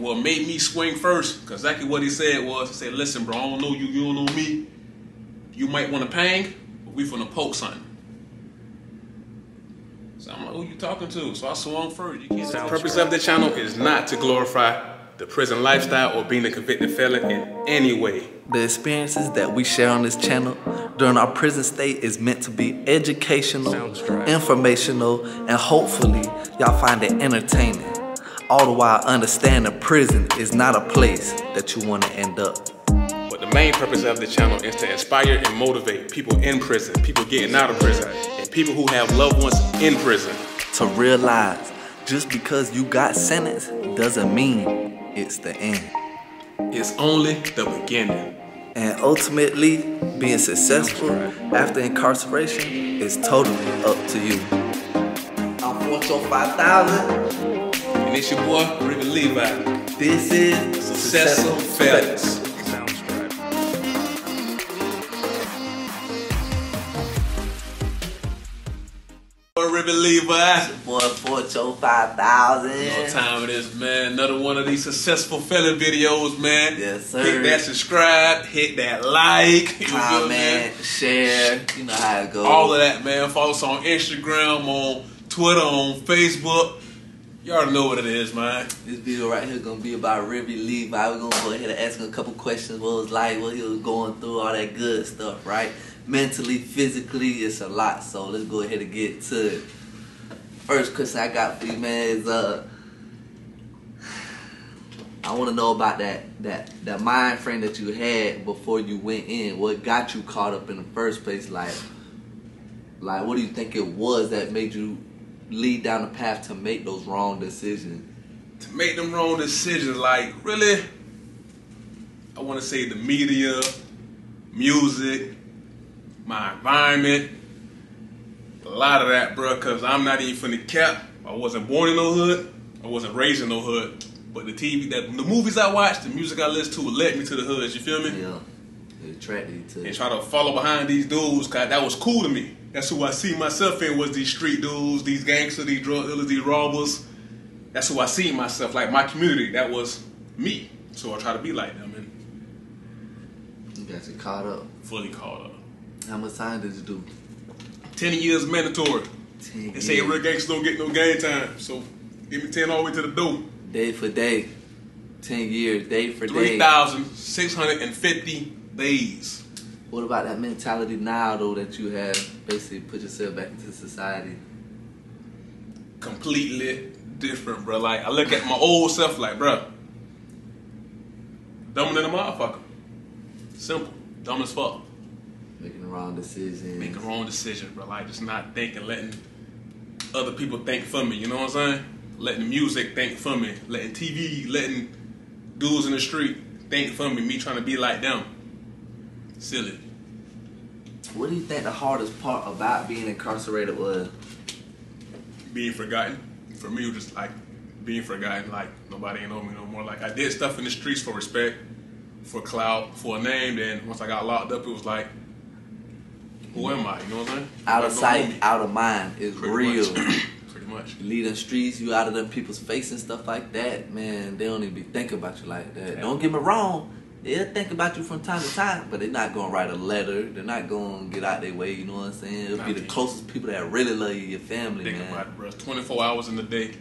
And what made me swing first, because exactly what he said was, he said, listen, bro, I don't know you, you don't know me. You might want to pang, but we finna poke something. So I'm like, who you talking to? So I swung first. The purpose of the channel is not to glorify the prison lifestyle or being a convicted felon in any way. The experiences that we share on this channel during our prison stay is meant to be educational, informational, and hopefully y'all find it entertaining. All the while understanding prison is not a place that you want to end up. But the main purpose of the channel is to inspire and motivate people in prison, people getting out of prison, and people who have loved ones in prison. To realize just because you got sentenced doesn't mean it's the end. It's only the beginning. And ultimately, being successful after incarceration is totally up to you. I'm 45000. And it's your boy, Ricky Levi. This is Successful Felon. Ricky Levi. Boy, 45000. You know what time it is, man. Another one of these Successful Felon videos, man. Yes, sir. Hit that subscribe, hit that like, comment, share. You know how it goes. All of that, man. Follow us on Instagram, on Twitter, on Facebook. You already know what it is, man. This video right here is going to be about Ricky Levi. We're going to go ahead and ask him a couple questions. What it was like, what he was going through, all that good stuff, right? Mentally, physically, it's a lot. So let's go ahead and get to it. First question I got for you, man, is I want to know about that mind frame that you had before you went in. What got you caught up in the first place? Like what do you think it was that made you lead down the path to make those wrong decisions? To make them wrong decisions, like, really, I want to say the media, music, my environment, a lot of that, bro, because I'm not even finna cap. I wasn't born in no hood. I wasn't raised in no hood. But the TV, the movies I watched, the music I listened to led me to the hoods, you feel me? Yeah, it attracted you to it. And try to follow behind these dudes, because that was cool to me. That's who I see myself in, was these street dudes, these gangsters, these drug dealers, these robbers. That's who I see myself, like my community. That was me. So I try to be like them. And you got you caught up. Fully caught up. How much time did you do? 10 years mandatory. 10 They say real gangsters don't get no game time. So give me 10 all the way to the door. Day for day. 10 years, day for day. 3,650 days. What about that mentality now, though, that you have basically put yourself back into society? Completely different, bro. Like, I look at my old self like, bro, dumber than a motherfucker. Simple. Dumb as fuck. Making the wrong decisions. Making the wrong decisions, bro. Like, just not thinking, letting other people think for me, you know what I'm saying? Letting the music think for me. Letting TV, letting dudes in the street think for me. Me trying to be like them. Silly. What do you think the hardest part about being incarcerated was? Being forgotten. For me, it was just like being forgotten. Like, nobody ain't know me no more. Like, I did stuff in the streets for respect, for clout, for a name. Then once I got locked up, it was like, who am I? You know what I'm saying? Out of sight, out of mind is real. Pretty much. You leave them streets, you out of them people's face and stuff like that, man, they don't even be thinking about you like that. Don't get me wrong, they'll think about you from time to time, but they're not going to write a letter. They're not going to get out their way, you know what I'm saying? It'll be the closest people that really love you, your family, man. Think about it, bro. It's 24 hours in the day.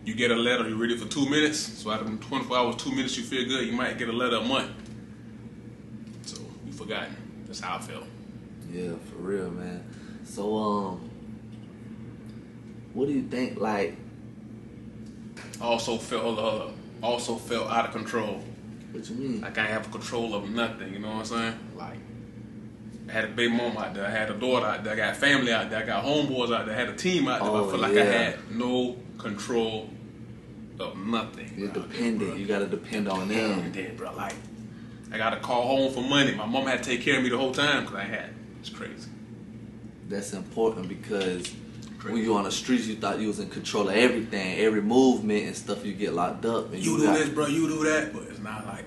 You get a letter, you read it for 2 minutes. So out of them 24 hours, 2 minutes, you feel good. You might get a letter a month. So, you forgotten. That's how I felt. Yeah, for real, man. So, what do you think, like... Also felt out of control. What you mean? Like, I ain't have control of nothing, you know what I'm saying? Like, I had a big mom out there, I had a daughter out there, I got family out there, I got homeboys out there, I had a team out there. I feel like I had no control of nothing. You're dependent. You gotta depend on them. And then, bro, like, I gotta call home for money. My mom had to take care of me the whole time because I had. It's crazy. That's important because when you on the streets, you thought you was in control of everything, every movement and stuff. You get locked up. And you do this, bro. You do that, but it's not like.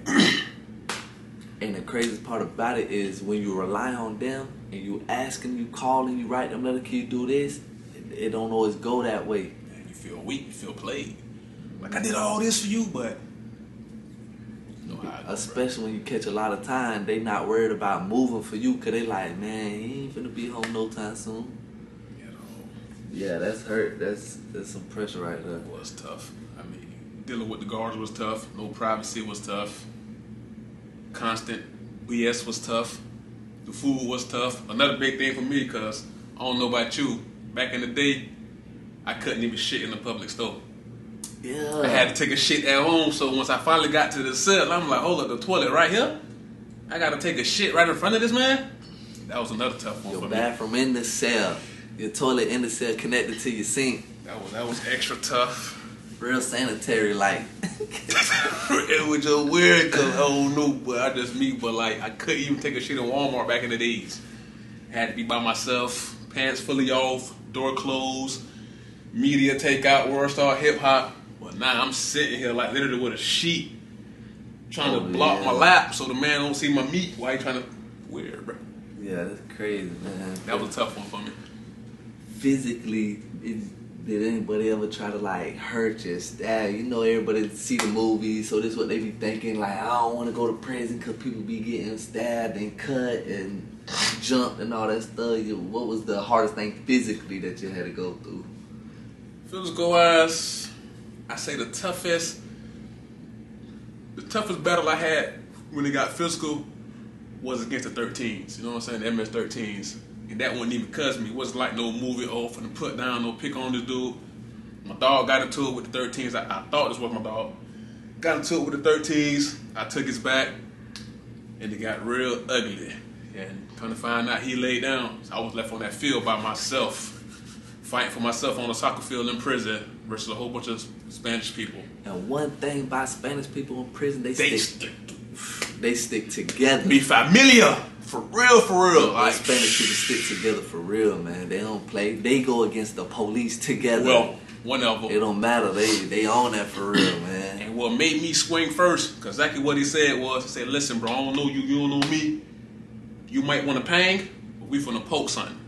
And the craziest part about it is when you rely on them and you asking, you calling, you write them letter, can you do this? It don't always go that way. Man, you feel weak. You feel played. Like, I did all this for you, but know how I go, Especially when you catch a lot of time, they not worried about moving for you, cause they like, man, he ain't finna be home no time soon. You know. Yeah, that's hurt. That's some pressure right there. It was tough. I mean, dealing with the guards was tough. No privacy was tough. Constant BS was tough. The food was tough. Another big thing for me, cause I don't know about you. Back in the day, I couldn't even shit in the public store. Yeah. I had to take a shit at home. So once I finally got to the cell, I'm like, hold up, the toilet right here. I gotta take a shit right in front of this man. That was another tough one for me. Your bathroom in the cell. Your toilet in the cell connected to your sink. That was extra tough. Real sanitary, like. It was just weird because I don't know, but I just me. But like, I couldn't even take a shit in Walmart back in the days. Had to be by myself, pants fully off, door closed, media takeout, world star, hip hop. But now I'm sitting here like literally with a sheet, trying to block my lap so the man don't see my meat while he trying to. Weird, bro. Yeah, that's crazy, man. That was a tough one for me. Physically, did anybody ever try to like hurt you, stab? You know, everybody see the movies, so this is what they be thinking. Like, I don't want to go to prison because people be getting stabbed and cut and jumped and all that stuff. What was the hardest thing physically that you had to go through? Physical wise, I say the toughest battle I had when it got physical was against the 13s. You know what I'm saying? The MS-13s. And that wasn't even cuz me. It wasn't like no movie off and put down, no pick on this dude. My dog got into it with the 13s. I thought this was my dog. Got into it with the 13s. I took his back, and it got real ugly. And come to find out, he laid down. So I was left on that field by myself, fighting for myself on a soccer field in prison versus a whole bunch of Spanish people. And one thing about Spanish people in prison, they stick together. Mi familia. For real. Like, Spanish people stick together for real, man. They don't play. They go against the police together. Well, one of them. It don't matter. They own that for real, man. And what made me swing first, because exactly what he said was, he said, listen, bro, I don't know you, you don't know me. You might want to pang, but we finna poke something.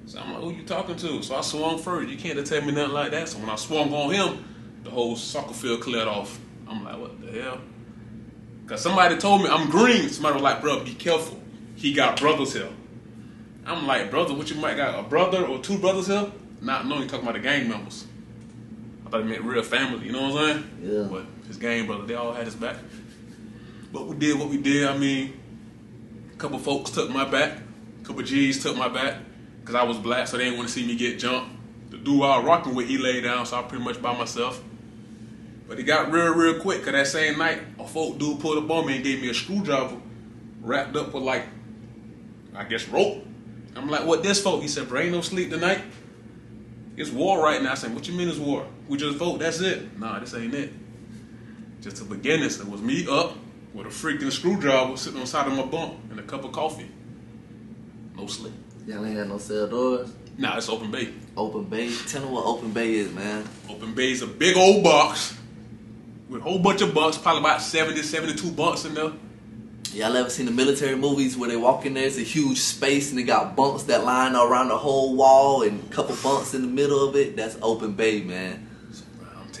So I'm like, who you talking to? So I swung first. You can't tell me nothing like that. So when I swung on him, the whole soccer field cleared off. I'm like, what the hell? Because somebody told me I'm green. Somebody was like, bro, be careful. He got brothers here. I'm like, brother, what you might got? A brother or two brothers here? Not knowing you're talking about the gang members. I thought he meant real family, you know what I'm saying? Yeah. But his gang brother, they all had his back. But we did what we did. I mean, a couple folks took my back. A couple G's took my back. Because I was black, so they didn't want to see me get jumped. The dude I was rocking with, he laid down, so I was pretty much by myself. But it got real quick, because that same night, a folk dude pulled up on me and gave me a screwdriver wrapped up with, like, I guess rope. I'm like, what this for? He said, bro, ain't no sleep tonight. It's war right now. I said, what you mean it's war? We just vote, that's it. Nah, this ain't it. Just to begin this, it was me up with a freaking screwdriver sitting on the side of my bunk and a cup of coffee. No sleep. Y'all ain't had no cell doors? Nah, it's open bay. Open bay? Tell me what open bay is, man. Open bay is a big old box with a whole bunch of bunks, probably about 70, 72 bunks in there. Y'all ever seen the military movies where they walk in there, it's a huge space and they got bunks that line around the whole wall and a couple bunks in the middle of it? That's open bay, man.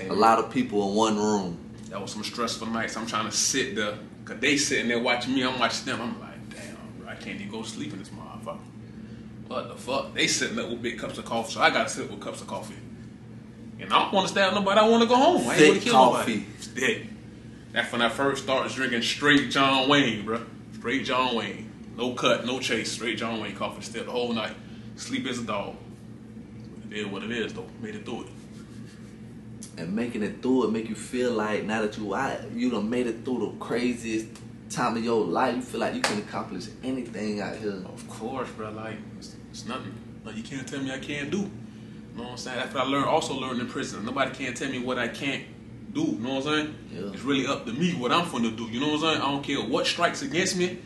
A lot of people in one room. That was some stressful nights. I'm trying to sit there, because they sitting there watching me, I'm watching them. I'm like, damn, bro, I can't even go to sleep in this motherfucker. What the fuck? They sitting up with big cups of coffee, so I gotta sit with cups of coffee. And I don't want to stab nobody, I want to go home. I ain't want to kill nobody. Thick. That's when I first started drinking straight John Wayne, bro. Straight John Wayne. No cut, no chase, straight John Wayne coffee still the whole night. Sleep as a dog. It is what it is, though. Made it through it. And making it through it make you feel like now that you done made it through the craziest time of your life, you feel like you can accomplish anything out here. Of course, bro. Like, it's nothing. Like, you can't tell me I can't do. You know what I'm saying? That's what I also learned in prison. Nobody can tell me what I can't do. You know what I'm saying? Yeah. It's really up to me what I'm finna do. You know what I'm saying? I don't care what strikes against me.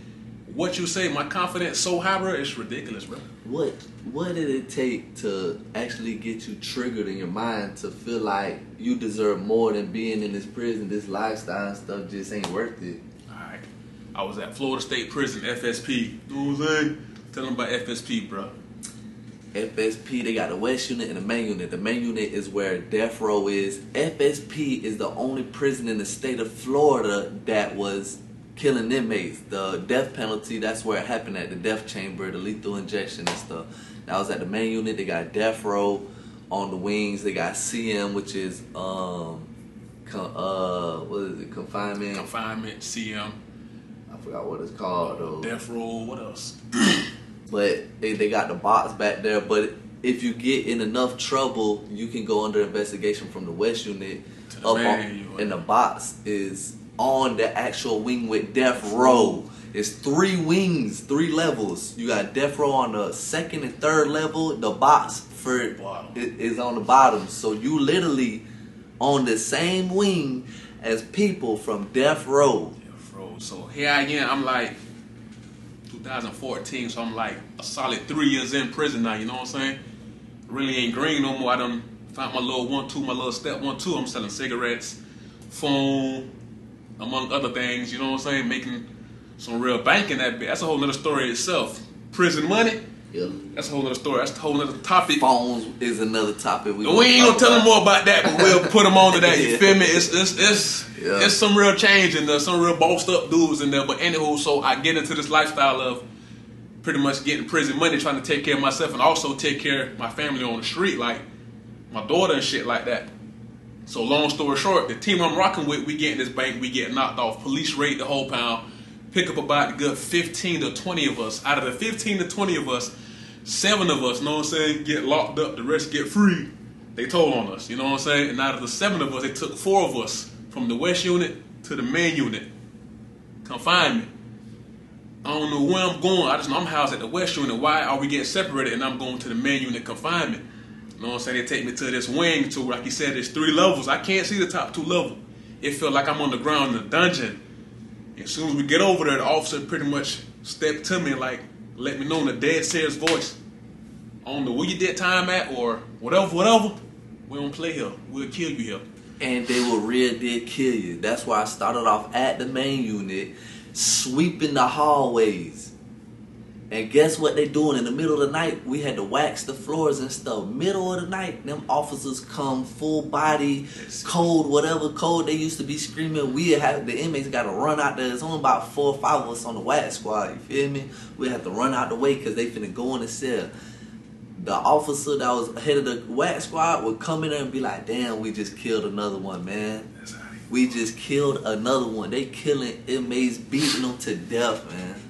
What you say, my confidence so high, bro, it's ridiculous, bro. What did it take to actually get you triggered in your mind to feel like you deserve more than being in this prison, this lifestyle and stuff just ain't worth it? Alright. I was at Florida State Prison, FSP. You know what I'm saying? Tell them about FSP, bro. FSP, they got the West Unit and the main unit. The main unit is where death row is. FSP is the only prison in the state of Florida that was killing inmates. The death penalty, that's where it happened at, the death chamber, the lethal injection and stuff. That was at the main unit. They got death row on the wings. They got CM, which is what is it? Confinement. Confinement, CM. I forgot what it's called though. Death row. What else? But they got the box back there. But if you get in enough trouble, you can go under investigation from the West Unit to the main unit. And the box is on the actual wing with death row. It's 3 wings, 3 levels. You got death row on the 2nd and 3rd level. The box for it is on the bottom. So you literally on the same wing as people from death row. Death row. So here I am. I'm like 2014. So I'm like a solid 3 years in prison now. You know what I'm saying? Really ain't green no more. I done found my little 1-2, my little step 1-2. I'm selling cigarettes, phone, among other things. You know what I'm saying? Making some real bank in that bit. That's a whole nother story itself. Prison money. Yeah. That's a whole nother story. That's a whole nother topic. Phones is another topic. We ain't gonna tell them more about that, but we'll put them on to that. You feel me? It's some real change in there, some real bossed up dudes in there. But anywho, so I get into this lifestyle of pretty much getting prison money, trying to take care of myself and also take care of my family on the street, like my daughter and shit like that. So long story short, the team I'm rocking with, we get in this bank, we get knocked off, police raid the whole pound, pick up about a good 15 to 20 of us. Out of the 15 to 20 of us, 7 of us, you know what I'm saying, get locked up, the rest get free. They told on us, you know what I'm saying? And out of the 7 of us, they took 4 of us from the West Unit to the main unit. Confinement. I don't know where I'm going, I just know I'm housed at the West Unit. Why are we getting separated and I'm going to the main unit confinement? You know what I'm saying? They take me to this wing to, like you said, there's 3 levels. I can't see the top 2 levels. It felt like I'm on the ground in a dungeon. As soon as we get over there, the officer pretty much stepped to me and like, let me know in a dead serious voice. I don't know where you did time at or whatever. We don't play here. We'll kill you here. And they will real did kill you. That's why I started off at the main unit, sweeping the hallways. And guess what they doing in the middle of the night? We had to wax the floors and stuff. Middle of the night, them officers come full body, cold, whatever cold they used to be screaming. We have the inmates got to run out there. There's only about 4 or 5 of us on the wax squad. You feel me? We have to run out the way because they finna go in the cell. The officer that was head of the wax squad would come in there and be like, "Damn, we just killed another one, man. We just killed another one. They killing inmates, beating them to death, man."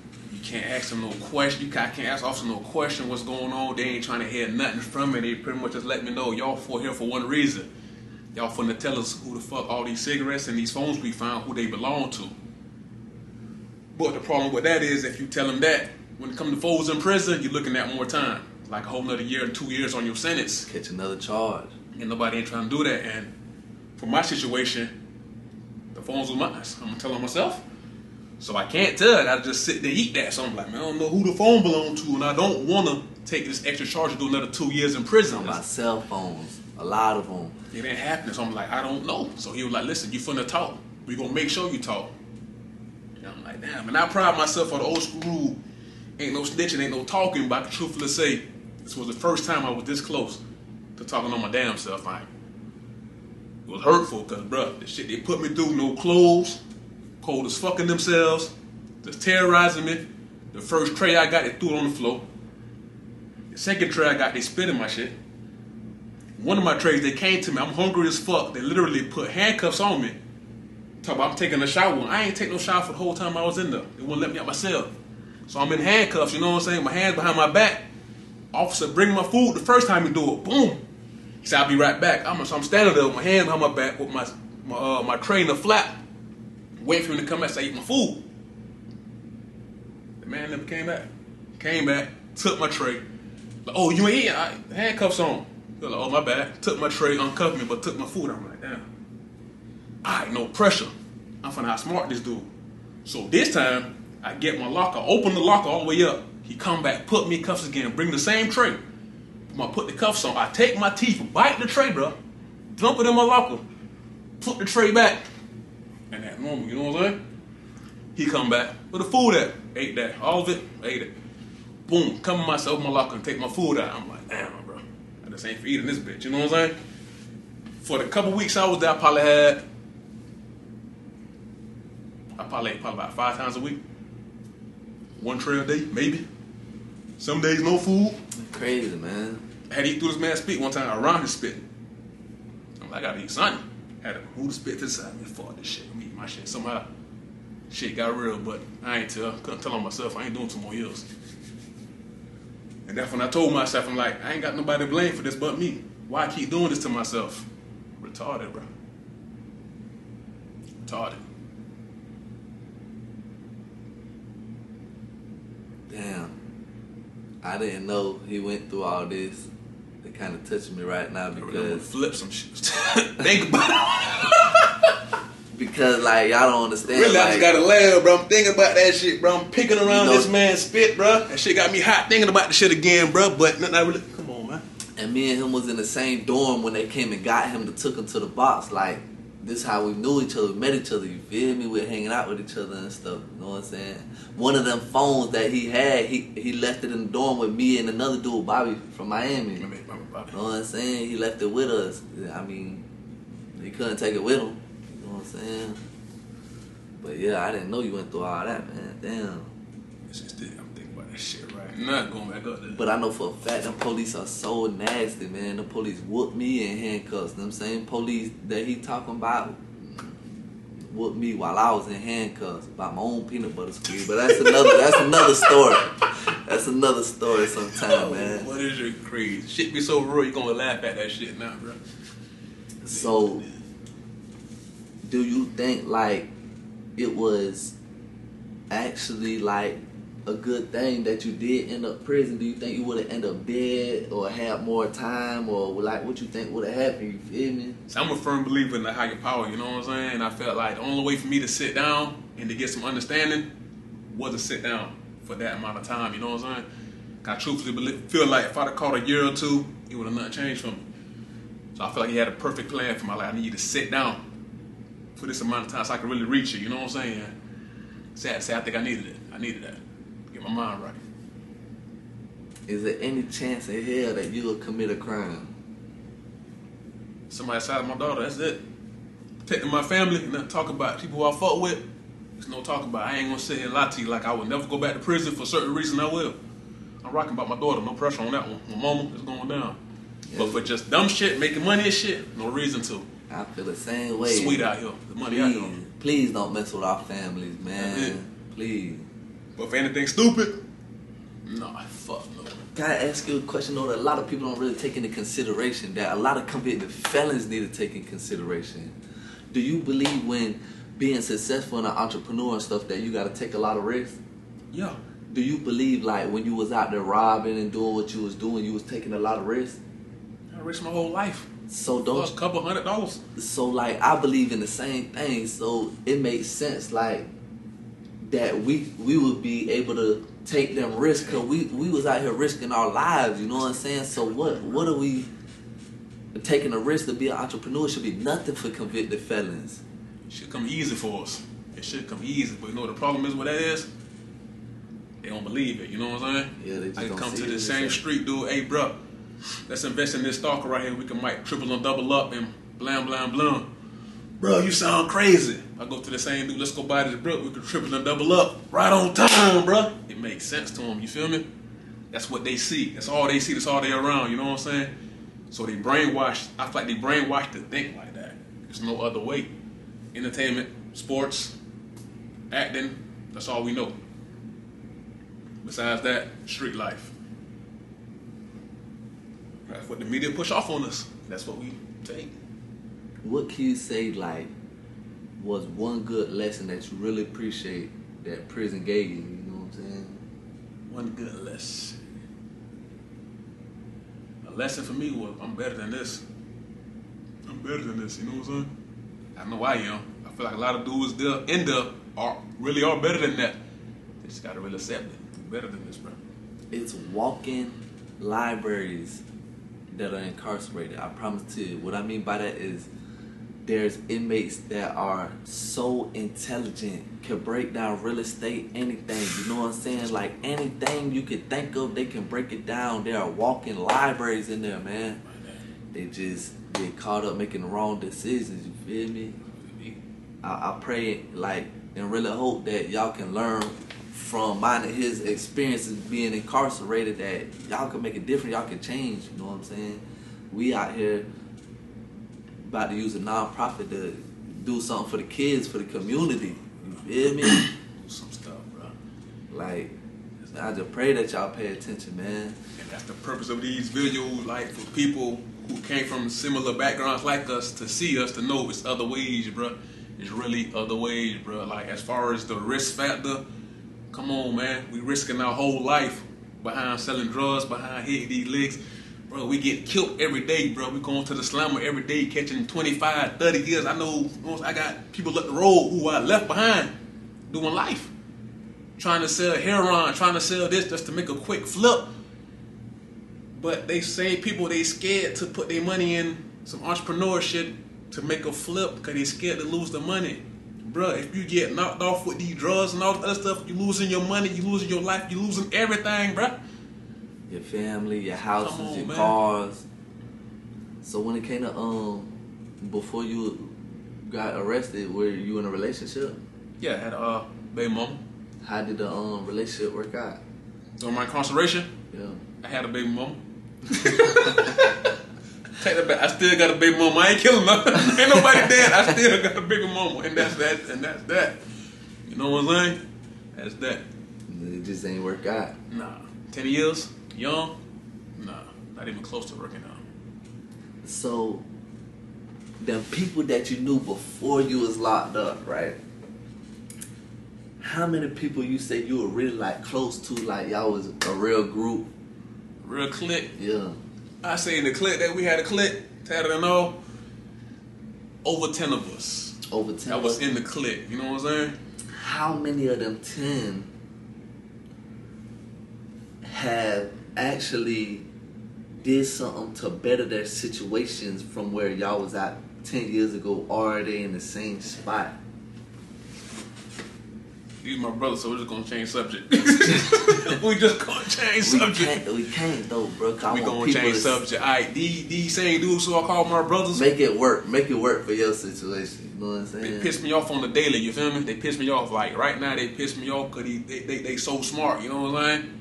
Can't ask them no question. You can't ask officer no question what's going on. They ain't trying to hear nothing from me. They pretty much just let me know y'all for here for one reason. Y'all finna tell us who the fuck all these cigarettes and these phones we found, who they belong to. But the problem with that is if you tell them that, when it comes to foes in prison, you're looking at more time. Like a whole nother year and 2 years on your sentence. Catch another charge. And nobody ain't trying to do that. And for my situation, the phones were mine. I'm gonna tell them myself. So I can't tell it. I just sit there and eat that. So I'm like, man, I don't know who the phone belongs to, and I don't want to take this extra charge and do another 2 years in prison. My cell phones, a lot of them. It ain't happening. So I'm like, I don't know. So he was like, listen, you finna talk. We gonna make sure you talk. And I'm like, damn. And I pride myself on the old school rule. Ain't no snitching, ain't no talking. But I can truthfully say, this was the first time I was this close to talking on my damn self. It was hurtful because, bruh, the shit they put me through, no clothes. Cold as fucking themselves, just terrorizing me. The first tray I got, they threw it on the floor. The second tray I got, they spit in my shit. One of my trays, they came to me, I'm hungry as fuck. They literally put handcuffs on me. Talk about I'm taking a shower. I ain't take no shower for the whole time I was in there. They wouldn't let me out my cell. So I'm in handcuffs, you know what I'm saying? My hands behind my back. Officer, bring my food. The first time he do it, boom. He said, I'll be right back. So I'm standing there with my hands behind my back with my tray in the flap. Waiting for him to come back so I eat my food. The man never came back. Came back, took my tray. Like, oh, you ain't eating? Handcuffs on. Like, oh, my bad. Took my tray, uncuffed me, but took my food. I'm like, damn. Alright, no pressure. I'm finna outsmart this dude. So this time, I get my locker, open the locker all the way up. He come back, put me in cuffs again, bring the same tray. I put the cuffs on. I take my teeth, bite the tray, bro. Dump it in my locker. Put the tray back. And that moment, you know what I'm saying? He come back, where the food at? Ate that, all of it, ate it. boom, come in myself, my locker, and take my food out. I'm like, damn, bro, I just ain't for eating this bitch. You know what I'm saying? For the couple weeks I was there, I probably ate about 5 times a week. 1 tray a day, maybe. Some days no food. Crazy, man. I had to eat through this man's spit one time around his spit. I'm like, I gotta eat something. Had to move the spit to the side. Man, fuck this shit. I'm eating my shit. Somehow, shit got real, but I ain't couldn't tell on myself. I ain't doing 2 more years. And that's when I told myself, I'm like, I ain't got nobody to blame for this but me. Why I keep doing this to myself? Retarded, bro. Retarded. Damn. I didn't know he went through all this. It kind of touching me right now because... I really flip some shit. Think about it. Because, like, y'all don't understand. Really, like, I just gotta laugh, bro. I'm thinking about that shit, bro. I'm picking around this man's spit, bro. That shit got me hot thinking about the shit again, bro. But nothing I really... Come on, man. And me and him was in the same dorm when they came and got him to took him to the box. Like, this is how we knew each other, met each other, you feel me? We're hanging out with each other and stuff, you know what I'm saying? One of them phones that he had, he left it in the dorm with me and another dude, Bobby, from Miami. You know what I'm saying? He left it with us. I mean, he couldn't take it with him, you know what I'm saying? But yeah, I didn't know you went through all that, man, damn. It's just I'm thinking about that shit right now, going back up there. But I know for a fact, them police are so nasty, man. The police whooped me in handcuffs. Them same police that he talking about whooped me while I was in handcuffs by my own peanut butter squeeze. But that's another story. That's another story sometime, man. What is your crazy? Shit be so real, you gonna laugh at that shit now, bro. So, do you think, like, it was actually, like, a good thing that you did end up prison? Do you think you would have ended up dead or had more time, or like what you think would have happened? You feel me? So I'm a firm believer in the higher power, you know what I'm saying? And I felt like the only way for me to sit down and to get some understanding was to sit down for that amount of time, you know what I'm saying? I truthfully feel like if I'd have caught a year or 2, it would have nothing changed for me. So I feel like he had a perfect plan for my life. I need to sit down for this amount of time so I can really reach it, you know what I'm saying? Sad to say, I think I needed it. I needed that. Get my mind right. Is there any chance in hell that you'll commit a crime? Somebody outside of my daughter, that's it. Protecting my family and not talk about people who I fuck with. There's no talk about. I ain't gonna sit here and lie to you like I would never go back to prison for certain reason. I will. I'm rocking about my daughter. No pressure on that one. My mama is going down. Yeah. But for just dumb shit, making money and shit, no reason to. I feel the same way. Sweet out here. The money out here. Please don't mess with our families, man. Please. But for anything stupid, nah, fuck no. Can I ask you a question though that a lot of people don't really take into consideration, that a lot of convicted felons need to take in consideration? Do you believe when being successful and an entrepreneur and stuff that you got to take a lot of risks? Yeah. Do you believe like when you was out there robbing and doing what you was doing, you was taking a lot of risks? I risked my whole life. So don't a couple $100. So like I believe in the same thing. So it makes sense like that we would be able to take them risks because we was out here risking our lives. You know what I'm saying? So what are we taking a risk to be an entrepreneur? Should be nothing for convicted felons. It should come easy for us. It should come easy. But you know what the problem is with that is? They don't believe it. You know what I'm saying? Yeah, they just I can don't come see to it the same street dude. Hey, bro, let's invest in this stalker right here. We can might triple and double up and blam, blam, blam. Bro, you sound crazy. I go to the same dude. Let's go buy this brook. We can triple and double up right on time, bro. It makes sense to them. You feel me? That's what they see. That's all they see. That's all they around. You know what I'm saying? So they brainwashed. I feel like they brainwashed to think like that. There's no other way. Entertainment, sports, acting. That's all we know. Besides that, street life. That's what the media push off on us. That's what we take. What can you say, like, was one good lesson that you really appreciate that prison gave you? You know what I'm saying? One good lesson. A lesson for me was, I'm better than this. I'm better than this, you know what I'm saying? I know I am. I feel like a lot of dudes there in there really are better than that. They just gotta really accept it. We're better than this, bro. It's walking libraries that are incarcerated. I promise to you. What I mean by that is there's inmates that are so intelligent, can break down real estate, anything, you know what I'm saying? Like anything you could think of, they can break it down. There are walking libraries in there, man. They just get caught up making the wrong decisions, you feel me? I pray, like, and really hope that y'all can learn from mine and his experiences being incarcerated, that y'all can make a difference, y'all can change, you know what I'm saying? We out here about to use a nonprofit to do something for the kids, for the community. You feel me? Do some stuff, bro. Like, I just pray that y'all pay attention, man. And that's the purpose of these videos, like for people who came from similar backgrounds like us to see us, to know it's other ways, bro. It's really other ways, bro. Like as far as the risk factor, come on, man. We risking our whole life behind selling drugs, behind hitting these licks. Bro, we get killed every day, bro. We going to the slammer every day, catching 25, 30 years. I know I got people up the road who I left behind doing life. Trying to sell heroin, trying to sell this just to make a quick flip. But they say people, they scared to put their money in some entrepreneurship to make a flip because they scared to lose the money. Bro, if you get knocked off with these drugs and all the other stuff, you losing your money, you losing your life, you losing everything, bro. Your family, your houses, on, your man. cars. So when it came to before you got arrested, were you in a relationship? Yeah, I had a baby mama. How did the relationship work out? During my incarceration, Yeah. I had a baby mama. Take that back. I still got a baby mama. I ain't killing her. Ain't nobody dead. I still got a baby mama, and that's that. And that's that. You know what I'm saying? That's that. It just ain't work out. Nah. 10 years, young. Nah, not even close to working out. So, the people that you knew before you was locked up, right? How many people you say you were really like close to, like y'all was a real group? Real clique. Yeah. I say in the clique that we had a clique, tatted and all, over 10 of us. Over 10 That was in the clique. You know what I'm saying? How many of them 10 have actually did something to better their situations from where y'all was at 10 years ago, or are they in the same spot? He's my brother, so we're just gonna change subject. We just gonna change subject. We can't though, bro. We gonna change subject. Alright, these same dudes who I call my brothers. Make it work for your situation. You know what I'm saying? They piss me off on the daily, you feel me? They piss me off. Like right now they piss me off because they so smart, you know what I'm saying?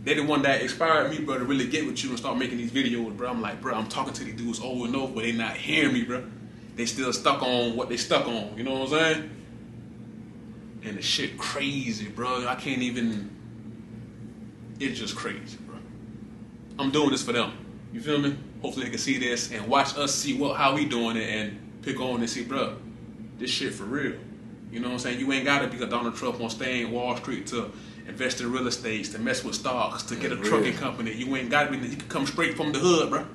They the one that inspired me, bro, to really get with you and start making these videos, bro. I'm like, bro, I'm talking to these dudes over and over, but they not hearing me, bro. They still stuck on what they stuck on, you know what I'm saying? And the shit crazy, bro. I can't even, it's just crazy, bro. I'm doing this for them, you feel me? Hopefully they can see this and watch us see how we doing it and pick on and see, bro, this shit for real. You know what I'm saying? You ain't gotta be a Donald Trump on stay in Wall Street to invest in real estate, to mess with stocks, to get a trucking company. You ain't gotta be, you can come straight from the hood, bro,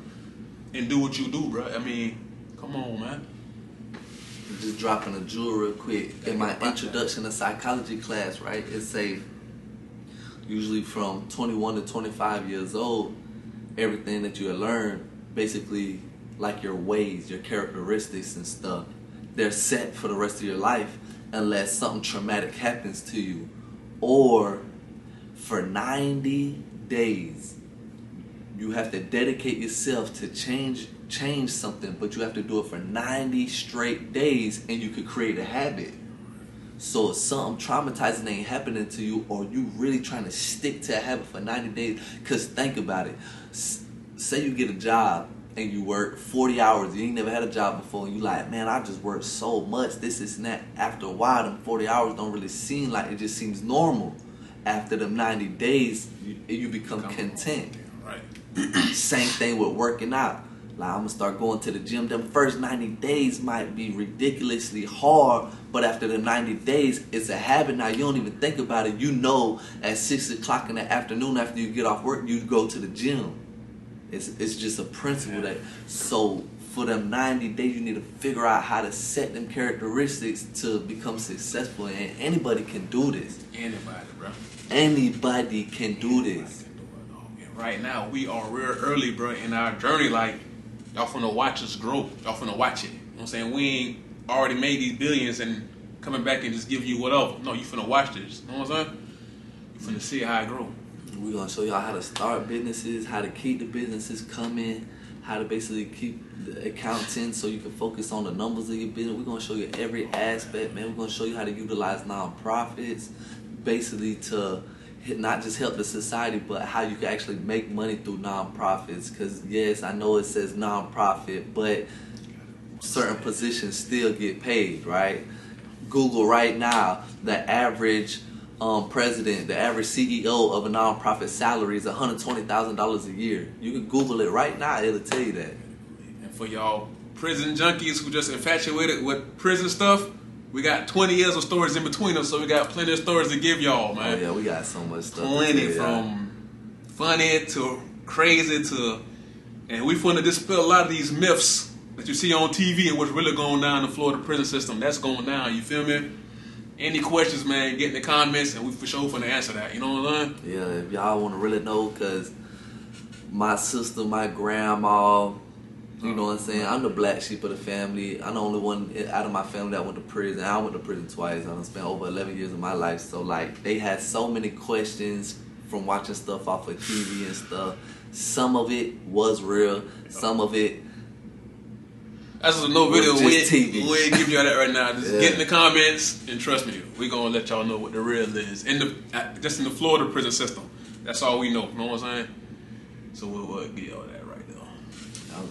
and do what you do, bro. I mean, come on, man. Just dropping a jewel real quick. In my introduction to psychology class, right, it say usually from 21 to 25 years old, everything that you learn, basically like your ways, your characteristics and stuff, they're set for the rest of your life unless something traumatic happens to you. Or for 90 days, you have to dedicate yourself to change something, but you have to do it for 90 straight days and you could create a habit. So if something traumatizing ain't happening to you, or you really trying to stick to a habit for 90 days, because think about it. Say you get a job and you work 40 hours, you ain't never had a job before, and you like, man, I just worked so much, this and that. After a while, them 40 hours don't really seem like, it just seems normal. After them 90 days, you become content. Right. Same thing with working out. Like, I'm gonna start going to the gym. Them first 90 days might be ridiculously hard, but after the 90 days, it's a habit now. You don't even think about it. You know, at 6 o'clock in the afternoon after you get off work, you go to the gym. It's just a principle that, so for them 90 days, you need to figure out how to set them characteristics to become successful. And anybody can do this. Anybody, bro. Anybody can do this. And right now, we are real early, bro, in our journey. Like, y'all finna watch us grow. Y'all finna watch it. You what I'm saying? We ain't already made these billions and coming back and just giving you whatever. No, you finna watch this. You know what I'm saying? You finna see how it grow. We're gonna show y'all how to start businesses, how to keep the businesses coming, how to basically keep the accounting so you can focus on the numbers of your business. We're gonna show you every aspect, man. We're gonna show you how to utilize nonprofits, basically to not just help the society, but how you can actually make money through nonprofits. Because yes, I know it says nonprofit, but certain positions still get paid, right? Google right now, the average president, the average CEO of a nonprofit salary is $120,000 a year. You can Google it right now, it'll tell you that. And for y'all prison junkies who just infatuated with prison stuff, we got 20 years of stories in between us, so we got plenty of stories to give y'all, man. Oh yeah, we got so much stuff. Plenty, from funny to crazy to, and we finna dispel a lot of these myths that you see on TV and what's really going down in the Florida prison system. That's going down, you feel me? Any questions, man, get in the comments and we for sure finna answer that. You know what I'm saying? Yeah, if y'all want to really know, because my sister, my grandma, you know what I'm saying? I'm the black sheep of the family. I'm the only one out of my family that went to prison. I went to prison twice. I spent over 11 years of my life. So, like, they had so many questions from watching stuff off of TV and stuff. Some of it was real. Some of it that's no video. was just TV. We ain't giving y'all that right now. Just get in the comments and trust me, we gonna let y'all know what the real is. Just in the Florida prison system. That's all we know. You know what I'm saying? So we'll give y'all that right there.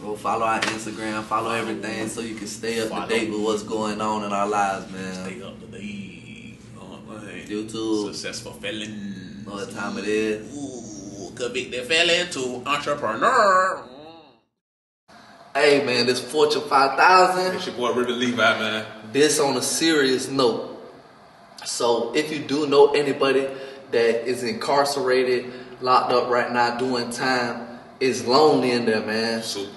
Go follow our Instagram, follow everything so you can stay up to date with what's going on in our lives, man. Stay up to date. YouTube. Successful Felon. Know what time it is? Ooh, convicted felon to entrepreneur. Hey man, this Fortune 5000. It's your boy River Levi, man. This on a serious note. So if you do know anybody that is incarcerated, locked up right now doing time, it's lonely in there, man. Super.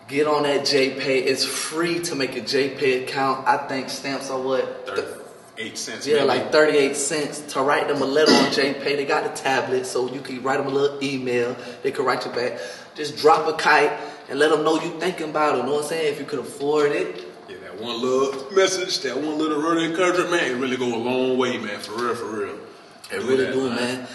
Get on that JPay. It's free to make a JPay account. I think stamps are what? 38 cents. Yeah, maybe. like 38 cents to write them a letter on JPay. They got the tablet, so you can write them a little email. They can write you back. Just drop a kite and let them know you thinking about it. You know what I'm saying? If you could afford it. Yeah, that one little message, that one little word of encouragement, man, it really go a long way, man. For real, for real. It really do, man.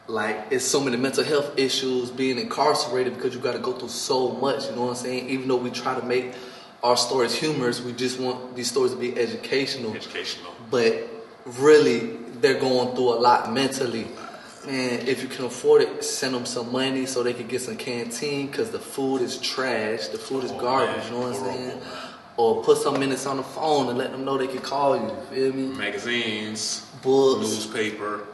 Like, it's so many mental health issues being incarcerated because you got to go through so much, you know what I'm saying? Even though we try to make our stories humorous, we just want these stories to be educational. But really, they're going through a lot mentally. Man, if you can afford it, send them some money so they can get some canteen because the food is trash, the food is garbage, man. You know what I'm saying? Or put some minutes on the phone and let them know they can call you, feel me? Magazines, books, newspaper.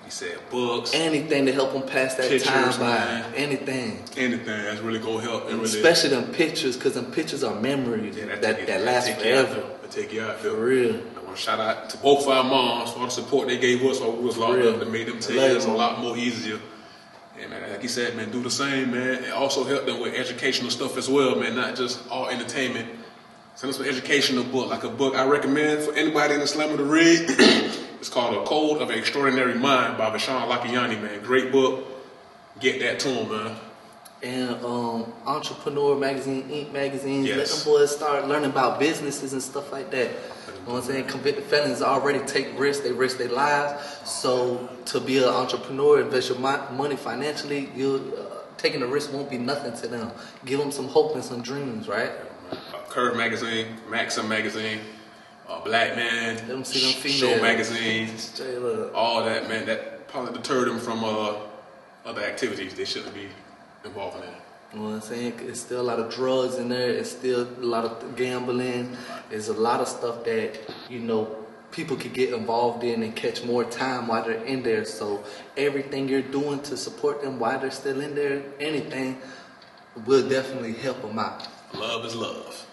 You said books, anything to help them pass that pictures, time by. Man. Anything that's really gonna help. Especially them pictures, because them pictures are memories that last forever. They take you out, for real. I want to shout out to both our moms for the support they gave us while we was locked up. That made them 10 years a lot more easier. And man, like you said, man, do the same, man. It also helped them with educational stuff as well, man. Not just all entertainment. Send us an educational book, like a book I recommend for anybody in the slammer to read. It's called A Code of Extraordinary Mind by Vashawn Lakayani, man. Great book. Get that to him, man. And Entrepreneur Magazine, Inc. magazines, let them boys start learning about businesses and stuff like that. You know what I'm saying? Convicted felons already take risks, they risk their lives. So to be an entrepreneur, invest your money financially, taking the risk won't be nothing to them. Give them some hope and some dreams, right? Curve Magazine, Maxim Magazine. Black Man, Show Magazine, all that, man, that probably deterred them from other activities they shouldn't be involved in. You know what I'm saying? It's still a lot of drugs in there. It's still a lot of gambling. There's a lot of stuff that, you know, people could get involved in and catch more time while they're in there. So everything you're doing to support them while they're still in there, anything, will definitely help them out. Love is love.